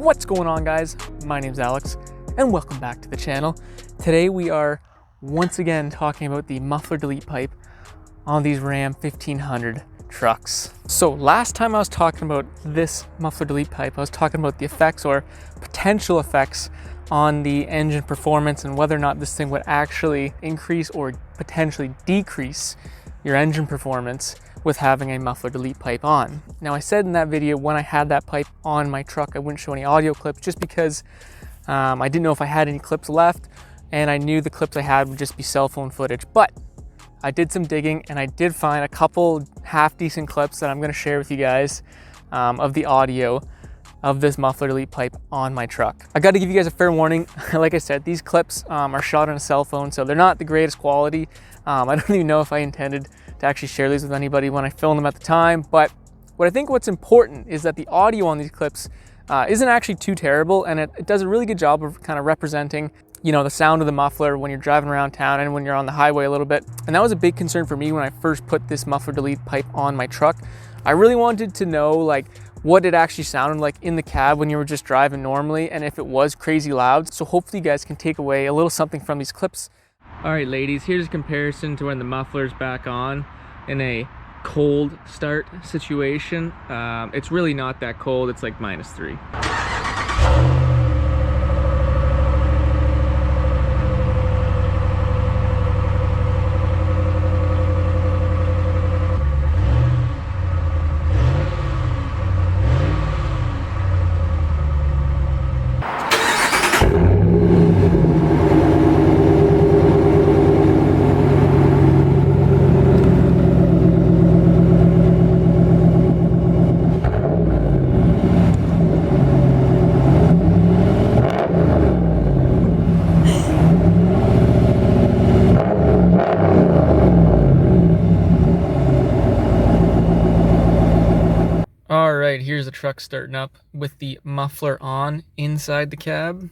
What's going on, guys? My name's Alex and welcome back to the channel. Today we are once again talking about the muffler delete pipe on these Ram 1500 trucks. So last time I was talking about this muffler delete pipe, I was talking about the effects or potential effects on the engine performance and whether or not this thing would actually increase or potentially decrease your engine performance with having a muffler delete pipe on. Now I said in that video when I had that pipe on my truck I wouldn't show any audio clips just because I didn't know if I had any clips left, and I knew the clips I had would just be cell phone footage. But I did some digging and I did find a couple half decent clips that I'm going to share with you guys of the audio of this muffler delete pipe on my truck. I got to give you guys a fair warning. Like I said, these clips are shot on a cell phone, so they're not the greatest quality. I don't even know if I intended to actually share these with anybody when I filmed them at the time, but what's important is that the audio on these clips isn't actually too terrible, and it does a really good job of kind of representing, you know, the sound of the muffler when you're driving around town and when you're on the highway a little bit. And that was a big concern for me when I first put this muffler delete pipe on my truck. I really wanted to know like what it actually sounded like in the cab when you were just driving normally, and if it was crazy loud. So hopefully you guys can take away a little something from these clips. All right, ladies, here's a comparison to when the muffler's back on in a cold start situation. It's really not that cold. It's like -3. All right, here's the truck starting up with the muffler on inside the cab.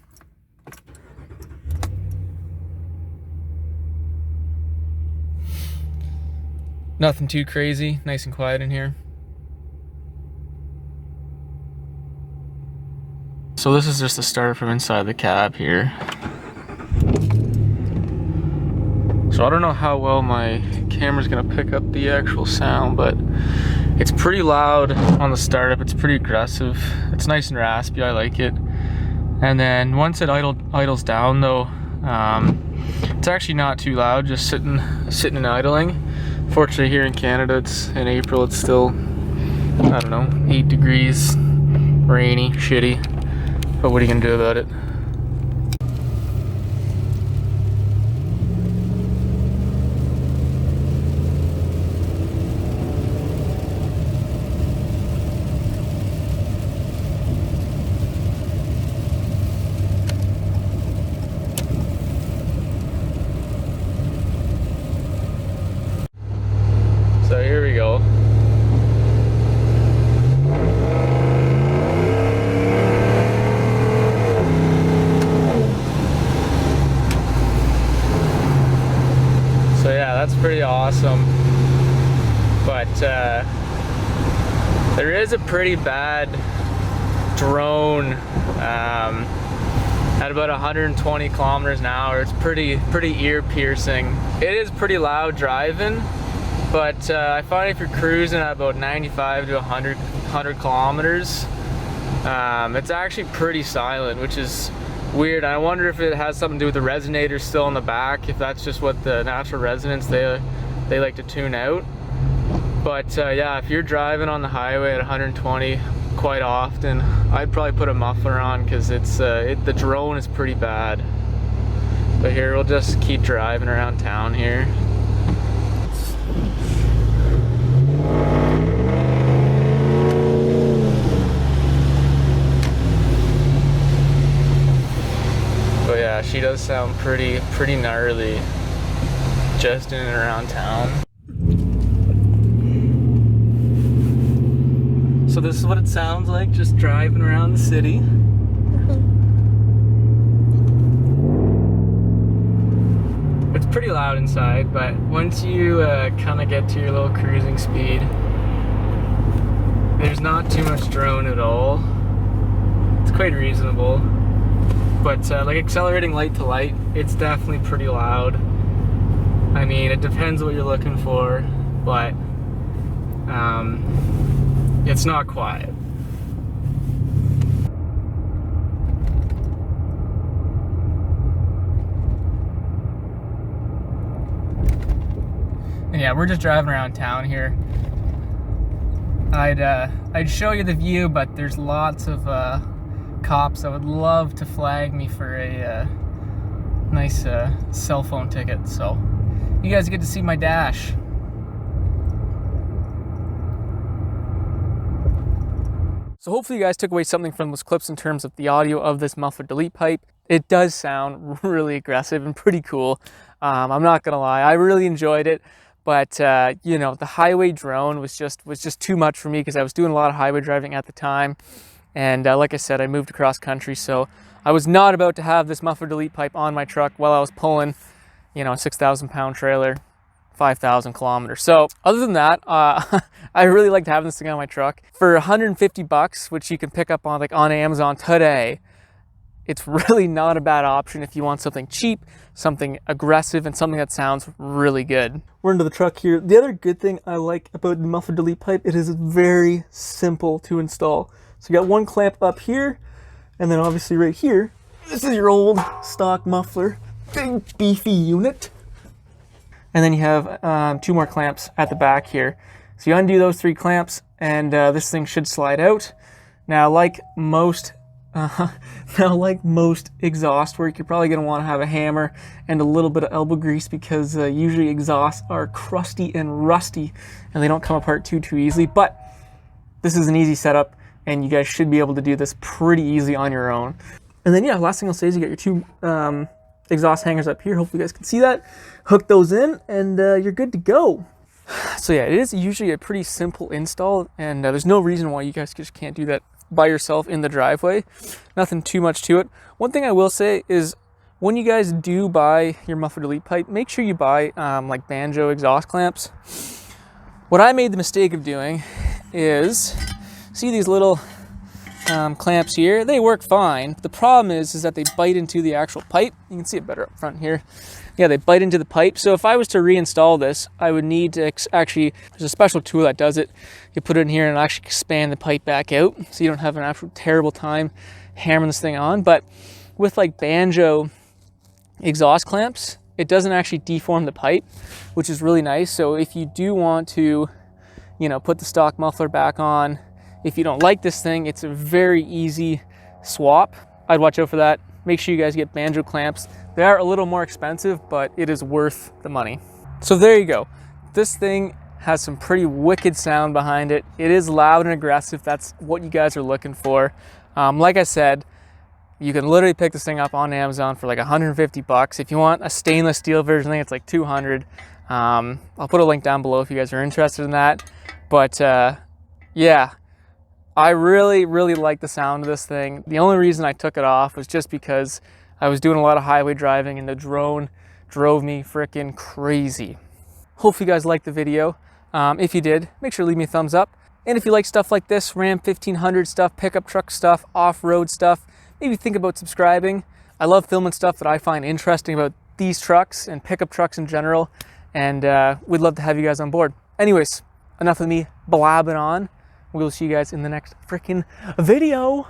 Nothing too crazy, nice and quiet in here. So this is just the start from inside the cab here. So I don't know how well my camera's gonna pick up the actual sound, but it's pretty loud on the startup. It's pretty aggressive. It's nice and raspy, I like it. And then once it idles down though, it's actually not too loud, just sitting and idling. Fortunately here in Canada, it's in April, it's still, I don't know, 8 degrees, rainy, shitty. But what are you gonna do about it? So here we go. So yeah, that's pretty awesome. But there is a pretty bad drone at about 120 kilometers an hour. It's pretty ear piercing. It is pretty loud driving. But I find if you're cruising at about 95 to 100 kilometers, it's actually pretty silent, which is weird. I wonder if it has something to do with the resonator still in the back, if that's just what the natural resonance they like to tune out. But yeah, if you're driving on the highway at 120 quite often, I'd probably put a muffler on because the drone is pretty bad. But here, we'll just keep driving around town here. But yeah, she does sound pretty gnarly just in and around town. So this is what it sounds like just driving around the city. It's pretty loud inside, but once you kind of get to your little cruising speed, there's not too much drone at all. it's quite reasonable. But like accelerating light to light, it's definitely pretty loud. I mean, it depends what you're looking for, but it's not quiet. And yeah, we're just driving around town here. I'd show you the view, but there's lots of cops that would love to flag me for a nice cell phone ticket. So you guys get to see my dash. So hopefully you guys took away something from those clips in terms of the audio of this muffler delete pipe. It does sound really aggressive and pretty cool. I'm not gonna lie, I really enjoyed it. But you know, the highway drone was just too much for me because I was doing a lot of highway driving at the time. And like I said, I moved across country, so I was not about to have this muffler delete pipe on my truck while I was pulling, you know, a 6,000 pound trailer, 5,000 kilometers. So other than that, I really liked having this thing on my truck. For 150 bucks, which you can pick up on on Amazon today, it's really not a bad option if you want something cheap, something aggressive, and something that sounds really good. We're into the truck here. The other good thing I like about the muffler delete pipe, it is very simple to install. So you got one clamp up here, and then obviously right here, this is your old stock muffler, big beefy unit. And then you have 2 more clamps at the back here. So you undo those 3 clamps, and this thing should slide out. Now, like most exhaust work, you're probably going to want to have a hammer and a little bit of elbow grease because usually exhausts are crusty and rusty and they don't come apart too easily. But this is an easy setup and you guys should be able to do this pretty easy on your own. And then yeah, last thing I'll say is you got your 2 exhaust hangers up here. Hopefully you guys can see that. Hook those in and you're good to go. So yeah, it is usually a pretty simple install, and there's no reason why you guys just can't do that by yourself in the driveway. Nothing too much to it. One thing I will say is when you guys do buy your muffler delete pipe, make sure you buy like banjo exhaust clamps. What I made the mistake of doing is, see these little clamps here? They work fine. The problem is that they bite into the actual pipe. You can see it better up front here. Yeah, they bite into the pipe. So if I was to reinstall this, I would need to actually, there's a special tool that does it. You put it in here and it'll actually expand the pipe back out so you don't have an absolute terrible time hammering this thing on. But with like banjo exhaust clamps, it doesn't actually deform the pipe, which is really nice. So if you do want to, you know, put the stock muffler back on, if you don't like this thing, it's a very easy swap. I'd watch out for that. Make sure you guys get banjo clamps. They are a little more expensive, but it is worth the money. So there you go. This thing has some pretty wicked sound behind it. It is loud and aggressive. That's what you guys are looking for. Like I said, you can literally pick this thing up on Amazon for like 150 bucks. If you want a stainless steel version, I think it's like 200. I'll put a link down below if you guys are interested in that. But yeah, I really like the sound of this thing. The only reason I took it off was just because I was doing a lot of highway driving and the drone drove me freaking crazy. Hopefully you guys liked the video. If you did, make sure to leave me a thumbs up. And if you like stuff like this, Ram 1500 stuff, pickup truck stuff, off-road stuff, maybe think about subscribing. I love filming stuff that I find interesting about these trucks and pickup trucks in general. And we'd love to have you guys on board. Anyways, enough of me blabbing on. We'll see you guys in the next freaking video.